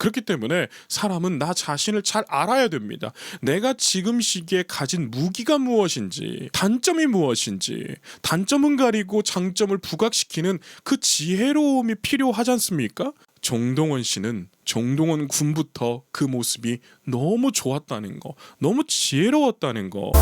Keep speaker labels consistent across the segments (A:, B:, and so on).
A: 그렇기 때문에 사람은 나 자신을 잘 알아야 됩니다. 내가 지금 시기에 가진 무기가 무엇인지, 단점이 무엇인지, 단점은 가리고 장점을 부각시키는 그 지혜로움이 필요하지 않습니까? 정동원 씨는 정동원 군부터 그 모습이 너무 좋았다는 거, 너무 지혜로웠다는 거.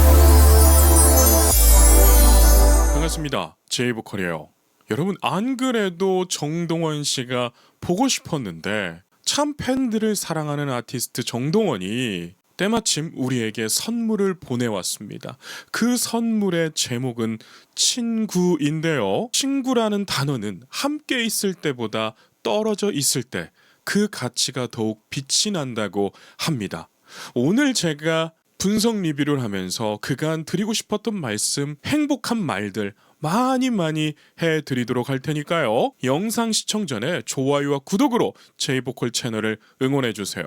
A: 반갑습니다. 제이보컬이에요. 여러분, 안 그래도 정동원 씨가 보고 싶었는데 참 팬들을 사랑하는 아티스트 정동원이 때마침 우리에게 선물을 보내왔습니다. 그 선물의 제목은 친구인데요. 친구라는 단어는 함께 있을 때보다 떨어져 있을 때 그 가치가 더욱 빛이 난다고 합니다. 오늘 제가 분석 리뷰를 하면서 그간 드리고 싶었던 말씀, 행복한 말들 많이 해드리도록 할 테니까요. 영상 시청 전에 좋아요와 구독으로 제이보컬 채널을 응원해주세요.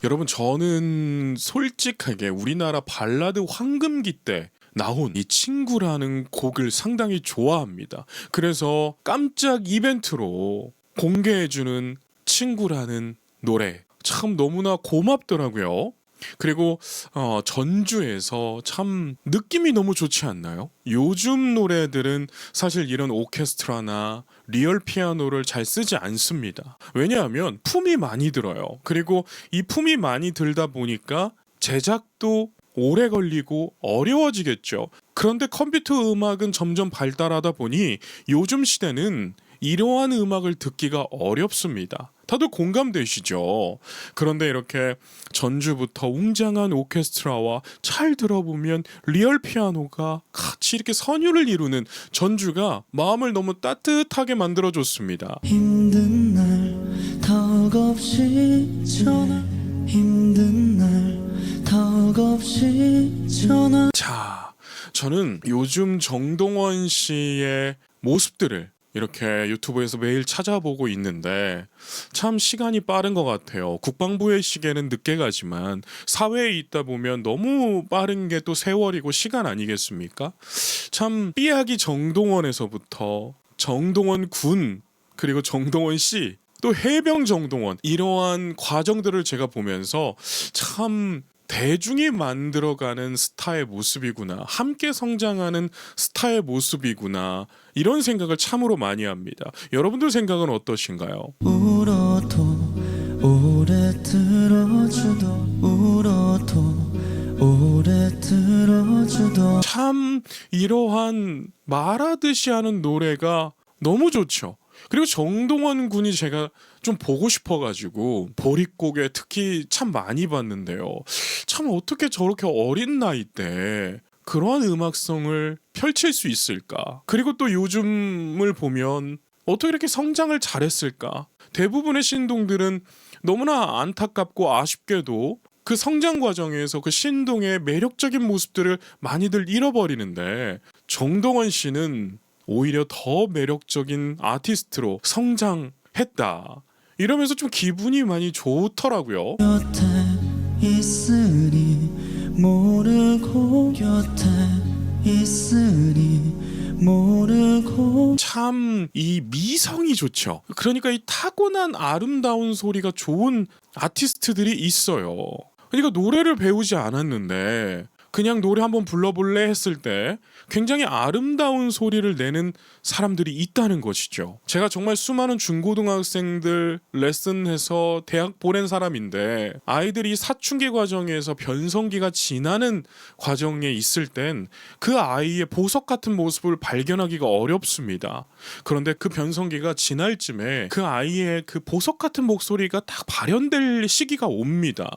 A: 여러분, 저는 솔직하게 우리나라 발라드 황금기 때 나온 이 친구라는 곡을 상당히 좋아합니다. 그래서 깜짝 이벤트로 공개해주는 친구라는 노래 참 너무나 고맙더라고요. 그리고 전주에서 참 느낌이 너무 좋지 않나요? 요즘 노래들은 사실 이런 오케스트라나 리얼 피아노를 잘 쓰지 않습니다. 왜냐하면 품이 많이 들어요. 그리고 이 품이 많이 들다 보니까 제작도 오래 걸리고 어려워지겠죠. 그런데 컴퓨터 음악은 점점 발달하다 보니 요즘 시대는 이러한 음악을 듣기가 어렵습니다. 다들 공감되시죠? 그런데 이렇게 전주부터 웅장한 오케스트라와 잘 들어보면 리얼 피아노가 같이 이렇게 선율을 이루는 전주가 마음을 너무 따뜻하게 만들어줬습니다.
B: 힘든 날 턱없이 전화 힘든 날 턱없이 전화.
A: 자, 저는 요즘 정동원 씨의 모습들을 이렇게 유튜브에서 매일 찾아보고 있는데 참 시간이 빠른 것 같아요. 국방부의 시계는 늦게 가지만 사회에 있다 보면 너무 빠른 게 또 세월이고 시간 아니겠습니까? 참 삐약이 정동원에서부터 정동원 군, 그리고 정동원 씨, 또 해병 정동원, 이러한 과정들을 제가 보면서 참 대중이 만들어가는 스타의 모습이구나, 함께 성장하는 스타의 모습이구나, 이런 생각을 참으로 많이 합니다. 여러분들 생각은 어떠신가요?
B: 울어도 오래 들어주도 울어도 오래 들어주도.
A: 참 이러한 말하듯이 하는 노래가 너무 좋죠. 그리고 정동원 군이 제가 좀 보고 싶어가지고 보릿고개 특히 참 많이 봤는데요. 참 어떻게 저렇게 어린 나이 때 그러한 음악성을 펼칠 수 있을까? 그리고 또 요즘을 보면 어떻게 이렇게 성장을 잘했을까? 대부분의 신동들은 너무나 안타깝고 아쉽게도 그 성장 과정에서 그 신동의 매력적인 모습들을 많이들 잃어버리는데 정동원 씨는 오히려 더 매력적인 아티스트로 성장했다. 이러면서 좀 기분이 많이 좋더라고요.
B: 곁에 있으리 모르고 곁에 있으리 모르고.
A: 참 이 미성이 좋죠. 그러니까 이 타고난 아름다운 소리가 좋은 아티스트들이 있어요. 그러니까 노래를 배우지 않았는데 그냥 노래 한번 불러볼래 했을 때 굉장히 아름다운 소리를 내는 사람들이 있다는 것이죠. 제가 정말 수많은 중고등학생들 레슨해서 대학 보낸 사람인데 아이들이 사춘기 과정에서 변성기가 지나는 과정에 있을 땐 그 아이의 보석 같은 모습을 발견하기가 어렵습니다. 그런데 그 변성기가 지날 쯤에 그 아이의 그 보석 같은 목소리가 딱 발현될 시기가 옵니다.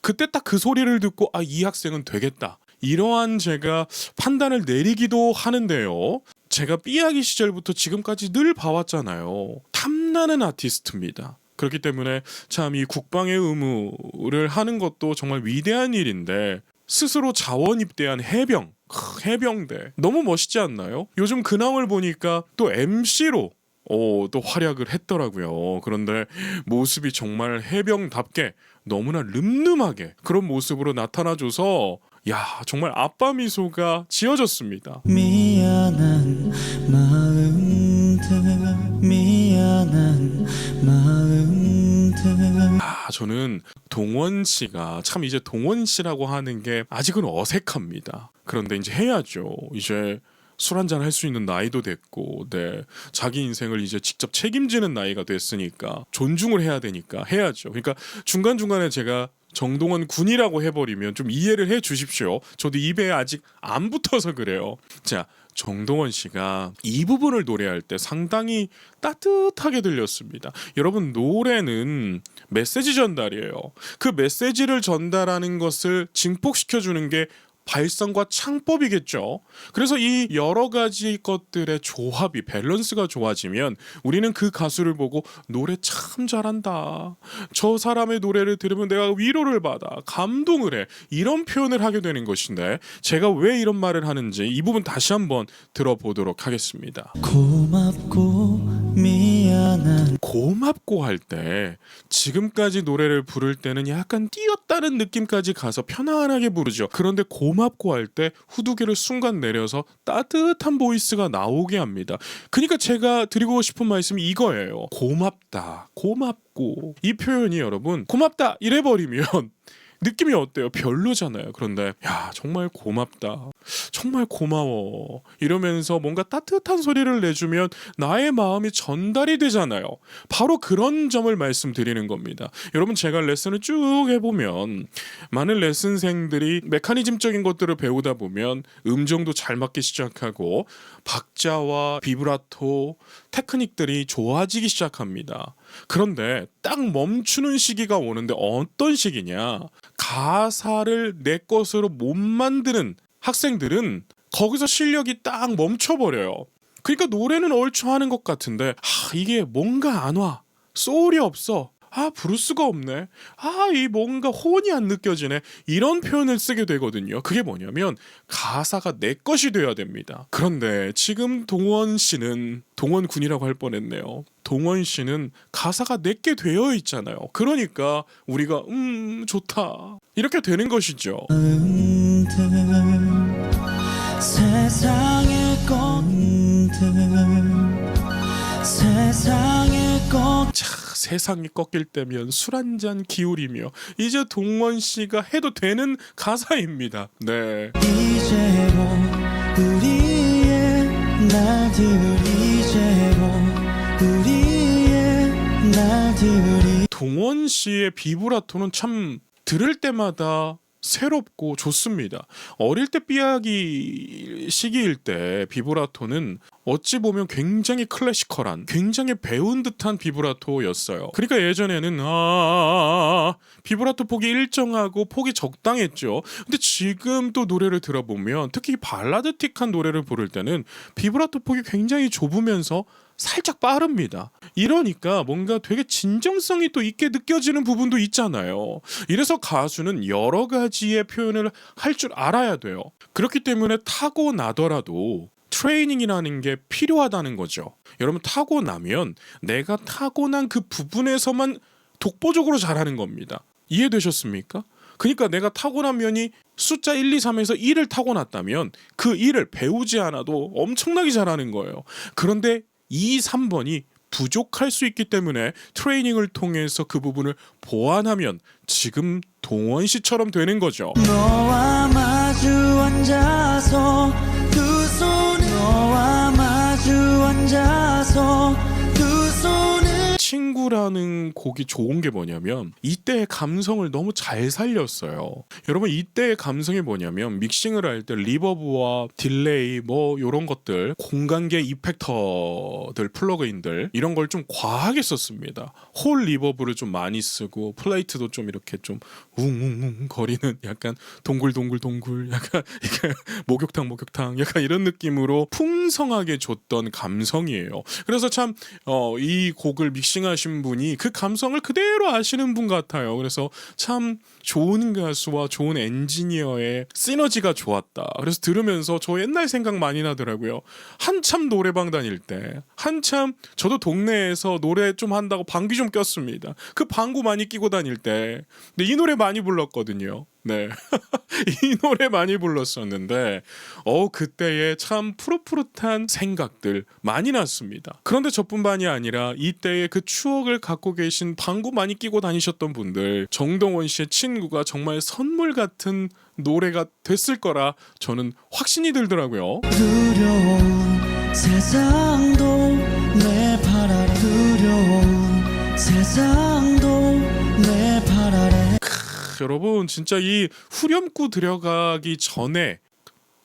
A: 그때 딱 그 소리를 듣고 이 학생은 되겠다, 이러한 제가 판단을 내리기도 하는데요. 제가 삐약이 시절부터 지금까지 늘 봐왔잖아요. 탐나는 아티스트입니다. 그렇기 때문에 참 이 국방의 의무를 하는 것도 정말 위대한 일인데 스스로 자원 입대한 해병대 너무 멋있지 않나요? 요즘 근황을 보니까 또 MC로 또 활약을 했더라고요. 그런데 모습이 정말 해병답게 너무나 늠름하게 그런 모습으로 나타나줘서 정말 아빠 미소가 지어졌습니다.
B: 미안한 마음들 미안한 미안한 마음들.
A: 저는 동원 씨가 참 이제 동원 씨라고 하는 게 아직은 어색합니다. 그런데 이제 해야죠. 이제 술 한잔 할 수 있는 나이도 됐고, 네, 자기 인생을 이제 직접 책임지는 나이가 됐으니까 존중을 해야 되니까 해야죠. 그러니까 중간중간에 제가 정동원 군이라고 해버리면 좀 이해를 해 주십시오. 저도 입에 아직 안 붙어서 그래요. 자, 정동원 씨가 이 부분을 노래할 때 상당히 따뜻하게 들렸습니다. 여러분, 노래는 메시지 전달이에요. 그 메시지를 전달하는 것을 증폭시켜주는 게 발성과 창법이겠죠. 그래서 이 여러 가지 것들의 조합이 밸런스가 좋아지면 우리는 그 가수를 보고 노래 참 잘한다, 저 사람의 노래를 들으면 내가 위로를 받아, 감동을 해, 이런 표현을 하게 되는 것인데, 제가 왜 이런 말을 하는지 이 부분 다시 한번 들어보도록 하겠습니다.
B: 고맙고 미안한.
A: 고맙고 할 때 지금까지 노래를 부를 때는 약간 띄었다는 느낌까지 가서 편안하게 부르죠. 그런데 고맙고 할 때 후두개를 순간 내려서 따뜻한 보이스가 나오게 합니다. 그러니까 제가 드리고 싶은 말씀이 이거예요. 고맙다, 고맙고. 이 표현이 여러분 고맙다 이래버리면 느낌이 어때요? 별로잖아요. 그런데 야, 정말 고맙다, 정말 고마워 이러면서 뭔가 따뜻한 소리를 내주면 나의 마음이 전달이 되잖아요. 바로 그런 점을 말씀드리는 겁니다. 여러분, 제가 레슨을 쭉 해보면 많은 레슨생들이 메커니즘적인 것들을 배우다 보면 음정도 잘 맞기 시작하고 박자와 비브라토 테크닉들이 좋아지기 시작합니다. 그런데 딱 멈추는 시기가 오는데 어떤 시기냐? 가사를 내 것으로 못 만드는 학생들은 거기서 실력이 딱 멈춰버려요. 그러니까 노래는 얼추 하는 것 같은데 이게 뭔가 안 와, 소울이 없어, 부를 수가 없네, 이 뭔가 혼이 안 느껴지네, 이런 표현을 쓰게 되거든요. 그게 뭐냐면 가사가 내 것이 돼야 됩니다. 그런데 지금 동원 씨는, 동원 군이라고 할 뻔했네요. 동원 씨는 가사가 내게 되어 있잖아요. 그러니까 우리가 좋다 이렇게 되는 것이죠.
B: 세상의 것들, 세상의 것.
A: 세상이 꺾일 때면 술 한잔 기울이며, 이제 동원 씨가 해도 되는 가사입니다. 네.
B: 이제로 우리의 날들, 이제로 우리의 날들이.
A: 동원 씨의 비브라토는 참 들을 때마다 새롭고 좋습니다. 어릴 때 삐약이 시기일 때 비브라토는 어찌 보면 굉장히 클래시컬한, 굉장히 배운 듯한 비브라토였어요. 그러니까 예전에는 비브라토 폭이 일정하고 폭이 적당했죠. 근데 지금 또 노래를 들어보면 특히 발라드틱한 노래를 부를 때는 비브라토 폭이 굉장히 좁으면서 살짝 빠릅니다. 이러니까 뭔가 되게 진정성이 또 있게 느껴지는 부분도 있잖아요. 이래서 가수는 여러 가지의 표현을 할 줄 알아야 돼요. 그렇기 때문에 타고나더라도 트레이닝이라는 게 필요하다는 거죠. 여러분, 타고나면 내가 타고난 그 부분에서만 독보적으로 잘하는 겁니다. 이해되셨습니까? 그러니까 내가 타고난 면이 숫자 1, 2, 3에서 1을 타고났다면 그 1을 배우지 않아도 엄청나게 잘하는 거예요. 그런데 2, 3번이 부족할 수 있기 때문에 트레이닝을 통해서 그 부분을 보완하면 지금 동원 씨처럼 되는 거죠.
B: 너와 마주 앉아서 두 손을, 너와 마주 앉아서 두 손을.
A: 친구라는 곡이 좋은 게 뭐냐면 이때의 감성을 너무 잘 살렸어요. 여러분, 이때의 감성이 뭐냐면 믹싱을 할 때 리버브와 딜레이 뭐 이런 것들, 공간계 이펙터들, 플러그인들 이런 걸 좀 과하게 썼습니다. 홀 리버브를 좀 많이 쓰고 플레이트도 좀 이렇게 좀 웅웅웅 거리는 약간 동글동글동글 약간 목욕탕 약간 이런 느낌으로 풍성하게 줬던 감성이에요. 그래서 참 이 곡을 믹싱하신 분이 그 감성을 그대로 아시는 분 같아요. 그래서 참 좋은 가수와 좋은 엔지니어의 시너지가 좋았다. 그래서 들으면서 저 옛날 생각 많이 나더라고요. 한참 노래방 다닐 때, 한참 저도 동네에서 노래 좀 한다고 방귀 좀 꼈습니다. 그 방구 많이 끼고 다닐 때. 근데 이 노래 많이 불렀거든요. 네. 이 노래 많이 불렀었는데 그때에 참 푸릇푸릇한 생각들 많이 났습니다. 그런데 저뿐만이 아니라 이때의 그 추억을 갖고 계신 방구 많이 끼고 다니셨던 분들, 정동원 씨의 친구가 정말 선물 같은 노래가 됐을 거라 저는 확신이 들더라고요.
B: 두려운 세상도 내 발 아래 두려운 세상도 내 발 아래
A: 여러분 진짜 이 후렴구 들어가기 전에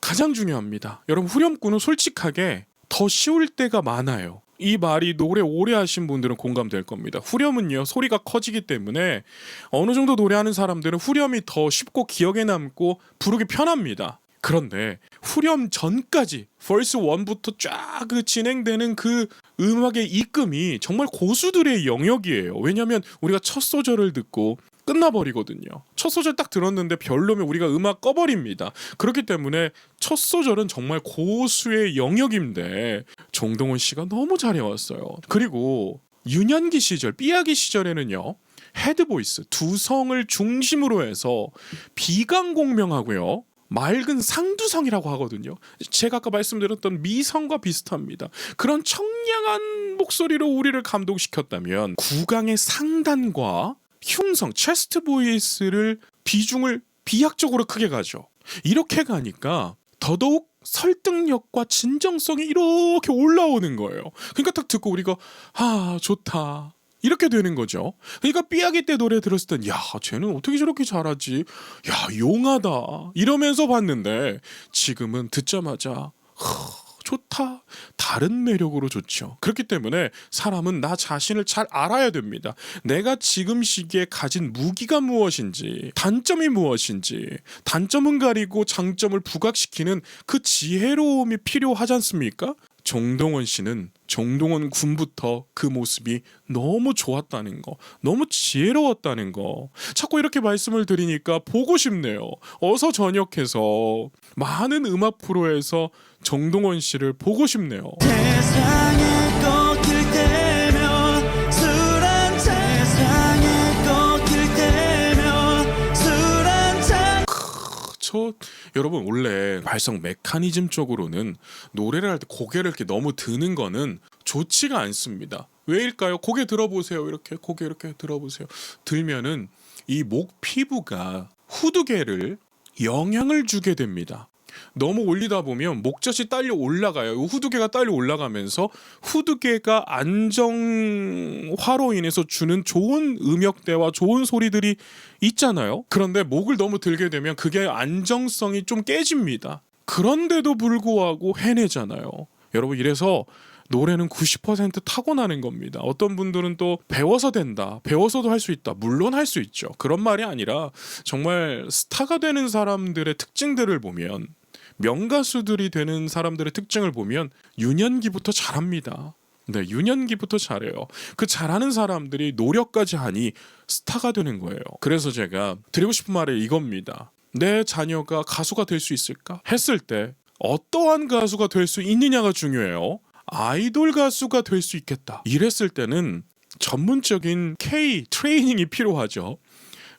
A: 가장 중요합니다. 여러분 후렴구는 솔직하게 더 쉬울 때가 많아요. 이 말이 노래 오래 하신 분들은 공감될 겁니다. 후렴은요 소리가 커지기 때문에 어느 정도 노래하는 사람들은 후렴이 더 쉽고 기억에 남고 부르기 편합니다. 그런데 후렴 전까지 verse 1부터 쫙 그 진행되는 그 음악의 이끔이 정말 고수들의 영역이에요. 왜냐하면 우리가 첫 소절을 듣고 끝나버리거든요. 첫 소절 딱 들었는데 별로면 우리가 음악 꺼버립니다. 그렇기 때문에 첫 소절은 정말 고수의 영역인데 정동원 씨가 너무 잘해왔어요. 그리고 유년기 시절, 삐아기 시절에는요 헤드보이스, 두성을 중심으로 해서 비강공명하고요 맑은 상두성이라고 하거든요. 제가 아까 말씀드렸던 미성과 비슷합니다. 그런 청량한 목소리로 우리를 감동시켰다면 구강의 상단과 흉성, 체스트 보이스를 비중을 비약적으로 크게 가죠. 이렇게 가니까 더더욱 설득력과 진정성이 이렇게 올라오는 거예요. 그러니까 딱 듣고 우리가 좋다 이렇게 되는 거죠. 그러니까 삐아기 때 노래 들었을 땐 야 쟤는 어떻게 저렇게 잘하지, 야 용하다 이러면서 봤는데 지금은 듣자마자 좋다, 다른 매력으로 좋죠. 그렇기 때문에 사람은 나 자신을 잘 알아야 됩니다. 내가 지금 시기에 가진 무기가 무엇인지, 단점이 무엇인지, 단점은 가리고 장점을 부각시키는 그 지혜로움이 필요하지 않습니까? 정동원 씨는 정동원 군부터 그 모습이 너무 좋았다는 거, 너무 지혜로웠다는 거 자꾸 이렇게 말씀을 드리니까 보고 싶네요. 어서 전역해서 많은 음악 프로에서 정동원 씨를 보고 싶네요.
B: 세상에 꺾일 때면 술 한잔 세상에 꺾일 때면 술 한잔
A: 여러분 원래 발성 메커니즘 쪽으로는 노래를 할 때 고개를 이렇게 너무 드는 거는 좋지가 않습니다. 왜일까요? 고개 들어보세요. 이렇게 고개 이렇게 들어보세요. 들면은 이 목 피부가 후두개를 영향을 주게 됩니다. 너무 올리다 보면 목젖이 딸려 올라가요. 후두개가 딸려 올라가면서 후두개가 안정화로 인해서 주는 좋은 음역대와 좋은 소리들이 있잖아요. 그런데 목을 너무 들게 되면 그게 안정성이 좀 깨집니다. 그런데도 불구하고 해내잖아요. 여러분 이래서 노래는 90% 타고나는 겁니다. 어떤 분들은 또 배워서 된다, 배워서도 할 수 있다. 물론 할 수 있죠. 그런 말이 아니라 정말 스타가 되는 사람들의 특징들을 보면, 명가수들이 되는 사람들의 특징을 보면 유년기부터 잘합니다. 네, 유년기부터 잘해요. 그 잘하는 사람들이 노력까지 하니 스타가 되는 거예요. 그래서 제가 드리고 싶은 말이 이겁니다. 내 자녀가 가수가 될 수 있을까? 했을 때 어떠한 가수가 될 수 있느냐가 중요해요. 아이돌 가수가 될 수 있겠다. 이랬을 때는 전문적인 K 트레이닝이 필요하죠.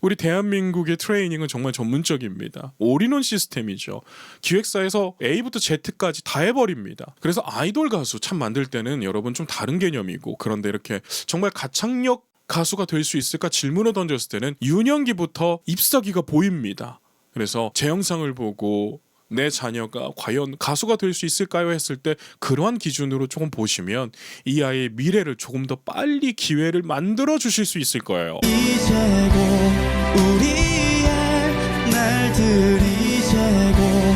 A: 우리 대한민국의 트레이닝은 정말 전문적입니다. 올인원 시스템이죠. 기획사에서 A부터 Z까지 다 해버립니다. 그래서 아이돌 가수 참 만들 때는 여러분 좀 다른 개념이고, 그런데 이렇게 정말 가창력 가수가 될 수 있을까 질문을 던졌을 때는 유년기부터 잎사귀가 보입니다. 그래서 제 영상을 보고 내 자녀가 과연 가수가 될 수 있을까요? 했을 때 그러한 기준으로 조금 보시면 이 아이의 미래를 조금 더 빨리 기회를 만들어 주실 수 있을 거예요.
B: 이제고 우리의 날들이 이제고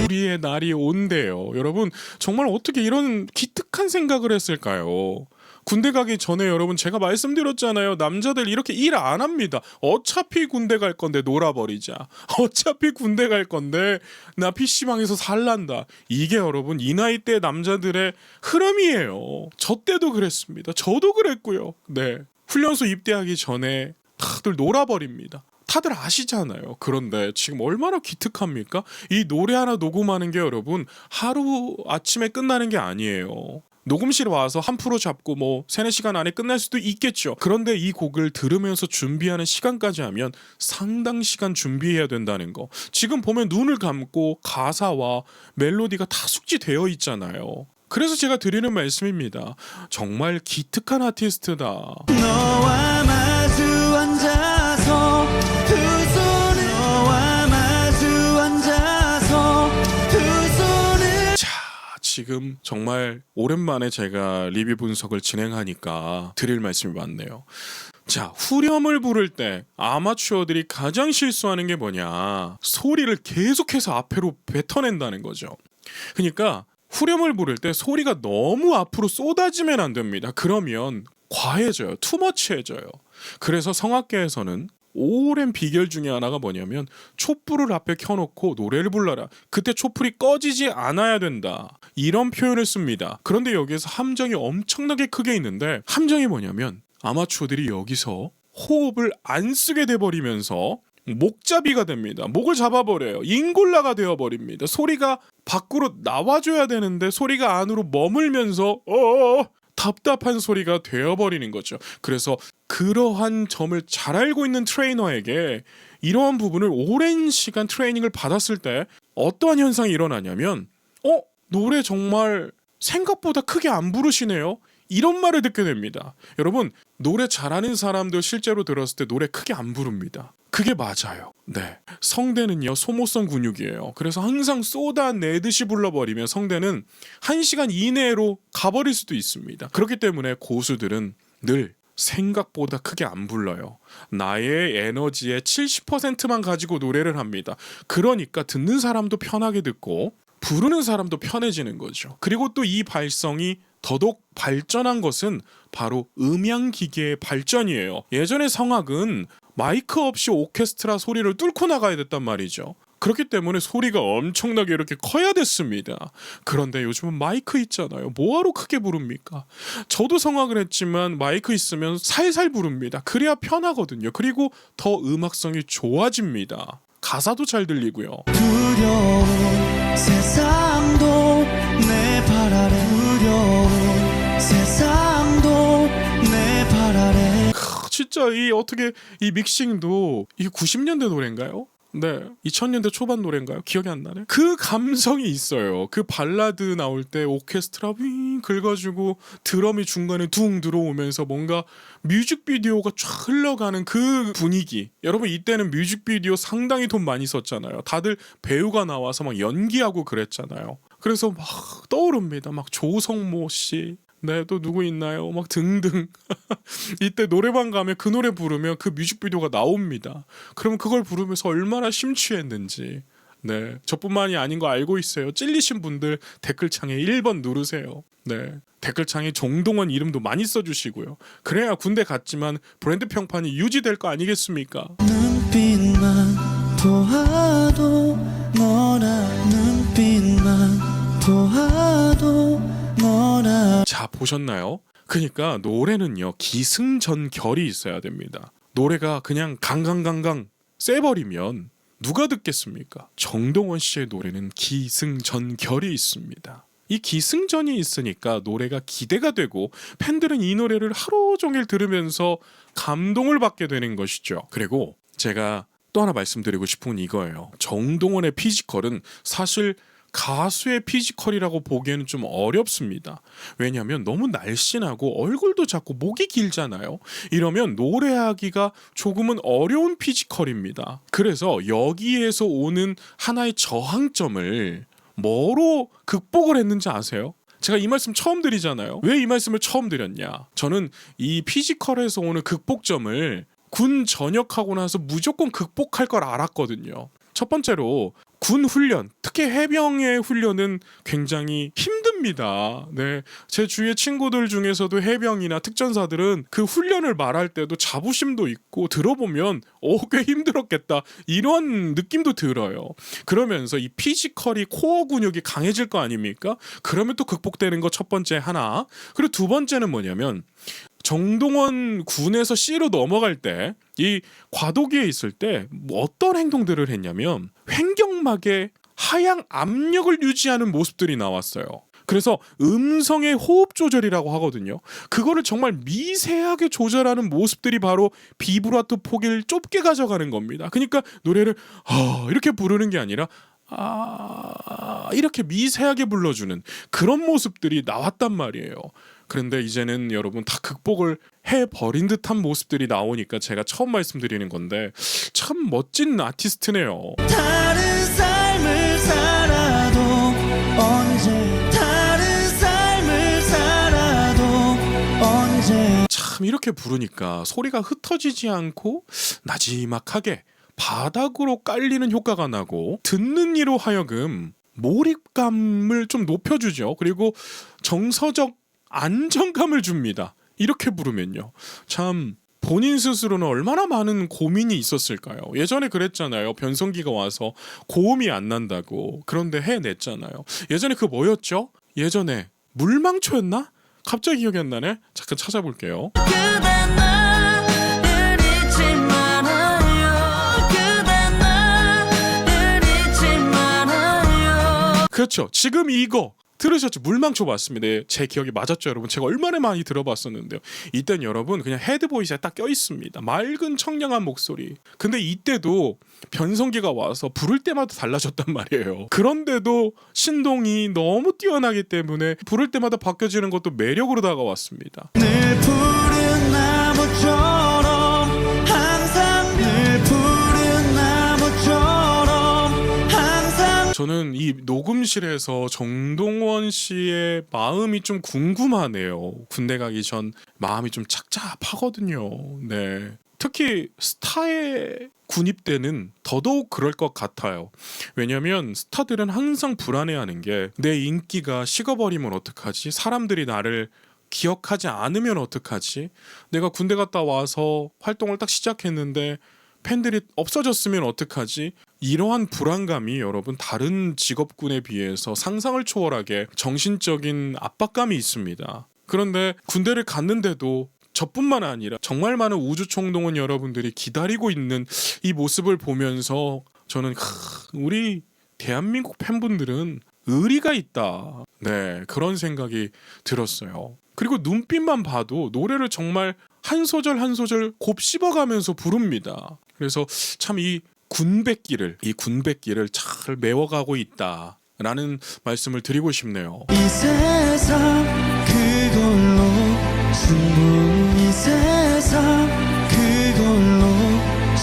A: 우리의 날이 온대요. 여러분 정말 어떻게 이런 기특한 생각을 했을까요? 군대 가기 전에 여러분 제가 말씀드렸잖아요. 남자들 이렇게 일 안 합니다. 어차피 군대 갈 건데 놀아버리자. 어차피 군대 갈 건데 나 PC방에서 살란다. 이게 여러분 이 나이 때 남자들의 흐름이에요. 저 때도 그랬습니다. 저도 그랬고요. 네, 훈련소 입대하기 전에 다들 놀아버립니다. 다들 아시잖아요. 그런데 지금 얼마나 기특합니까? 이 노래 하나 녹음하는 게 여러분 하루 아침에 끝나는 게 아니에요. 녹음실 와서 한 프로 잡고 뭐 3-4시간 안에 끝날 수도 있겠죠. 그런데 이 곡을 들으면서 준비하는 시간까지 하면 상당 시간 준비해야 된다는 거. 지금 보면 눈을 감고 가사와 멜로디가 다 숙지되어 있잖아요. 그래서 제가 드리는 말씀입니다. 정말 기특한 아티스트다.
B: 너와 마주 앉아서 두 손을 너와 마주 앉아서 두 손을
A: 자, 지금 정말 오랜만에 제가 리뷰 분석을 진행하니까 드릴 말씀이 많네요. 자, 후렴을 부를 때 아마추어들이 가장 실수하는 게 뭐냐? 소리를 계속해서 앞으로 뱉어낸다는 거죠. 그러니까 후렴을 부를 때 소리가 너무 앞으로 쏟아지면 안 됩니다. 그러면 과해져요. 투머치해져요. 그래서 성악계에서는 오랜 비결 중에 하나가 뭐냐면 촛불을 앞에 켜놓고 노래를 불러라. 그때 촛불이 꺼지지 않아야 된다. 이런 표현을 씁니다. 그런데 여기에서 함정이 엄청나게 크게 있는데 함정이 뭐냐면 아마추어들이 여기서 호흡을 안 쓰게 돼버리면서 목잡이가 됩니다. 목을 잡아버려요. 잉골라가 되어버립니다. 소리가 밖으로 나와줘야 되는데 소리가 안으로 머물면서 답답한 소리가 되어버리는 거죠. 그래서 그러한 점을 잘 알고 있는 트레이너에게 이러한 부분을 오랜 시간 트레이닝을 받았을 때 어떠한 현상이 일어나냐면 노래 정말 생각보다 크게 안 부르시네요. 이런 말을 듣게 됩니다. 여러분, 노래 잘하는 사람들 실제로 들었을 때 노래 크게 안 부릅니다. 그게 맞아요. 네, 성대는요 소모성 근육이에요. 그래서 항상 쏟아내듯이 불러버리면 성대는 1시간 이내로 가버릴 수도 있습니다. 그렇기 때문에 고수들은 늘 생각보다 크게 안 불러요. 나의 에너지의 70%만 가지고 노래를 합니다. 그러니까 듣는 사람도 편하게 듣고 부르는 사람도 편해지는 거죠. 그리고 또 이 발성이 더더욱 발전한 것은 바로 음향기계의 발전이에요. 예전의 성악은 마이크 없이 오케스트라 소리를 뚫고 나가야 됐단 말이죠. 그렇기 때문에 소리가 엄청나게 이렇게 커야 됐습니다. 그런데 요즘은 마이크 있잖아요. 뭐하러 크게 부릅니까? 저도 성악을 했지만 마이크 있으면 살살 부릅니다. 그래야 편하거든요. 그리고 더 음악성이 좋아집니다. 가사도 잘 들리고요.
B: 두려운 세상도 내 발 아래 두려운 세상도 내 발 아래
A: 진짜 어떻게 이 믹싱도 이게 90년대 노래인가요? 네, 2000년대 초반 노래인가요? 기억이 안 나네. 그 감성이 있어요. 그 발라드 나올 때 오케스트라 윙 긁어주고 드럼이 중간에 둥 들어오면서 뭔가 뮤직비디오가 쫙 흘러가는 그 분위기. 여러분, 이때는 뮤직비디오 상당히 돈 많이 썼잖아요. 다들 배우가 나와서 막 연기하고 그랬잖아요. 그래서 막 떠오릅니다. 막 조성모 씨, 네, 또 누구 있나요? 막 등등. 이때 노래방 가면 그 노래 부르면 그 뮤직비디오가 나옵니다. 그러면 그걸 부르면서 얼마나 심취했는지. 네, 저뿐만이 아닌 거 알고 있어요. 찔리신 분들 댓글창에 1번 누르세요. 네, 댓글창에 정동원 이름도 많이 써주시고요. 그래야 군대 갔지만 브랜드 평판이 유지될 거 아니겠습니까?
B: 눈빛만 보아도 너라 눈빛만 보아도 너라.
A: 자, 보셨나요? 그러니까 노래는요 기승전결이 있어야 됩니다. 노래가 그냥 강강강강 세버리면 누가 듣겠습니까? 정동원 씨의 노래는 기승전결이 있습니다. 이 기승전이 있으니까 노래가 기대가 되고 팬들은 이 노래를 하루 종일 들으면서 감동을 받게 되는 것이죠. 그리고 제가 또 하나 말씀드리고 싶은 건 이거예요. 정동원의 피지컬은 사실 가수의 피지컬이라고 보기에는 좀 어렵습니다. 왜냐하면 너무 날씬하고 얼굴도 작고 목이 길잖아요. 이러면 노래하기가 조금은 어려운 피지컬입니다. 그래서 여기에서 오는 하나의 저항점을 뭐로 극복을 했는지 아세요? 제가 이 말씀 처음 드리잖아요. 왜 이 말씀을 처음 드렸냐? 저는 이 피지컬에서 오는 극복점을 군 전역하고 나서 무조건 극복할 걸 알았거든요. 첫 번째로 군 훈련, 특히 해병의 훈련은 굉장히 힘듭니다. 네, 제 주위의 친구들 중에서도 해병이나 특전사들은 그 훈련을 말할 때도 자부심도 있고 들어보면 꽤 힘들었겠다 이런 느낌도 들어요. 그러면서 이 피지컬이 코어 근육이 강해질 거 아닙니까? 그러면 또 극복되는 거 첫 번째 하나. 그리고 두 번째는 뭐냐면 정동원 군에서 C로 넘어갈 때 이 과도기에 있을 때 어떤 행동들을 했냐면 횡격막에 하향 압력을 유지하는 모습들이 나왔어요. 그래서 음성의 호흡 조절이라고 하거든요. 그거를 정말 미세하게 조절하는 모습들이 바로 비브라토 폭을 좁게 가져가는 겁니다. 그러니까 노래를 이렇게 부르는 게 아니라 이렇게 미세하게 불러주는 그런 모습들이 나왔단 말이에요. 그런데 이제는 여러분 다 극복을 해버린 듯한 모습들이 나오니까 제가 처음 말씀드리는 건데 참 멋진 아티스트네요.
B: 다른 삶을 살아도 언제 다른 삶을 살아도 언제
A: 참 이렇게 부르니까 소리가 흩어지지 않고 나지막하게 바닥으로 깔리는 효과가 나고 듣는 이로 하여금 몰입감을 좀 높여주죠. 그리고 정서적 안정감을 줍니다. 이렇게 부르면요. 참 본인 스스로는 얼마나 많은 고민이 있었을까요? 예전에 그랬잖아요. 변성기가 와서 고음이 안 난다고. 그런데 해냈잖아요. 예전에 그 뭐였죠? 예전에 물망초였나? 갑자기 기억이 안 나네. 잠깐 찾아볼게요.
C: 그대 나를 잊지 말아요. 그대 나를 잊지 말아요.
A: 그렇죠. 지금 이거 들으셨죠? 물망초 맞습니다. 네, 제 기억이 맞았죠, 여러분. 제가 얼마나 많이 들어봤었는데요. 이땐 여러분 그냥 헤드보이스에 딱 껴있습니다. 맑은 청량한 목소리. 근데 이때도 변성기가 와서 부를 때마다 달라졌단 말이에요. 그런데도 신동이 너무 뛰어나기 때문에 부를 때마다 바뀌어지는 것도 매력으로 다가왔습니다.
B: 늘 푸른 나무처럼 항상 늘 푸른 나무처럼 항상
A: 저는 이 녹음실에서 정동원 씨의 마음이 좀 궁금하네요. 군대 가기 전 마음이 좀 착잡하거든요. 네. 특히 스타에 군입대는 더더욱 그럴 것 같아요. 왜냐면 스타들은 항상 불안해하는 게 내 인기가 식어버리면 어떡하지? 사람들이 나를 기억하지 않으면 어떡하지? 내가 군대 갔다 와서 활동을 딱 시작했는데 팬들이 없어졌으면 어떡하지? 이러한 불안감이 여러분 다른 직업군에 비해서 상상을 초월하게 정신적인 압박감이 있습니다. 그런데 군대를 갔는데도 저뿐만 아니라 정말 많은 우주총동원 여러분들이 기다리고 있는 이 모습을 보면서 저는 우리 대한민국 팬분들은 의리가 있다. 네, 그런 생각이 들었어요. 그리고 눈빛만 봐도 노래를 정말 한 소절 한 소절 곱씹어가면서 부릅니다. 그래서 참 이 군백기를 잘 메워가고 있다라는 말씀을 드리고 싶네요.
B: 이 세상 그걸로 충분히 세상 그걸로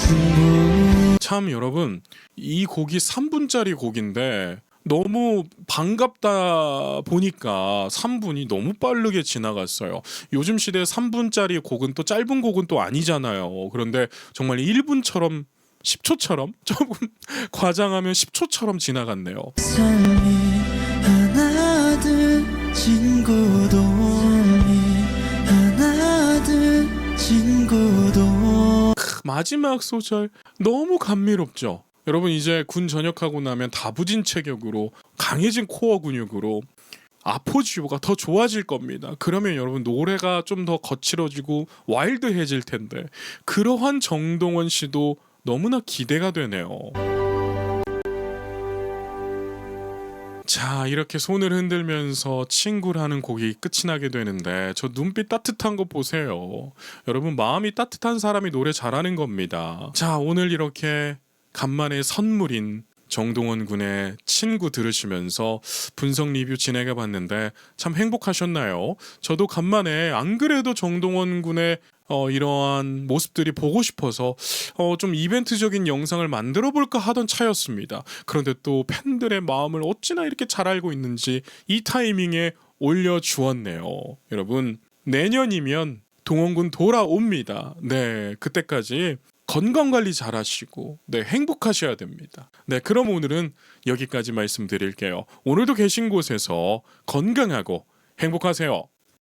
B: 충분히
A: 참 여러분 이 곡이 3분짜리 곡인데 너무 반갑다 보니까 3분이 너무 빠르게 지나갔어요. 요즘 시대에 3분짜리 곡은 또 짧은 곡은 또 아니잖아요. 그런데 정말 1분처럼 10초처럼 조금 과장하면 10초처럼 지나갔네요.
B: 삶이 하나둘 친구도 삶이 하나둘 친구도
A: 마지막 소절 너무 감미롭죠. 여러분 이제 군 전역하고 나면 다부진 체격으로 강해진 코어 근육으로 아포지오가 더 좋아질 겁니다. 그러면 여러분 노래가 좀 더 거칠어지고 와일드해질 텐데 그러한 정동원 씨도 너무나 기대가 되네요. 자, 이렇게 손을 흔들면서 친구라는 곡이 끝이 나게 되는데 저 눈빛 따뜻한 거 보세요. 여러분 마음이 따뜻한 사람이 노래 잘하는 겁니다. 자, 오늘 이렇게 간만에 선물인 정동원 군의 친구 들으시면서 분석 리뷰 진행해 봤는데 참 행복하셨나요? 저도 간만에 안 그래도 정동원 군의 이러한 모습들이 보고 싶어서 좀 이벤트적인 영상을 만들어 볼까 하던 차였습니다. 그런데 또 팬들의 마음을 어찌나 이렇게 잘 알고 있는지 이 타이밍에 올려주었네요. 여러분 내년이면 동원군 돌아옵니다. 네, 그때까지 건강관리 잘 하시고 네, 행복하셔야 됩니다. 네, 그럼 오늘은 여기까지 말씀드릴게요. 오늘도 계신 곳에서 건강하고 행복하세요.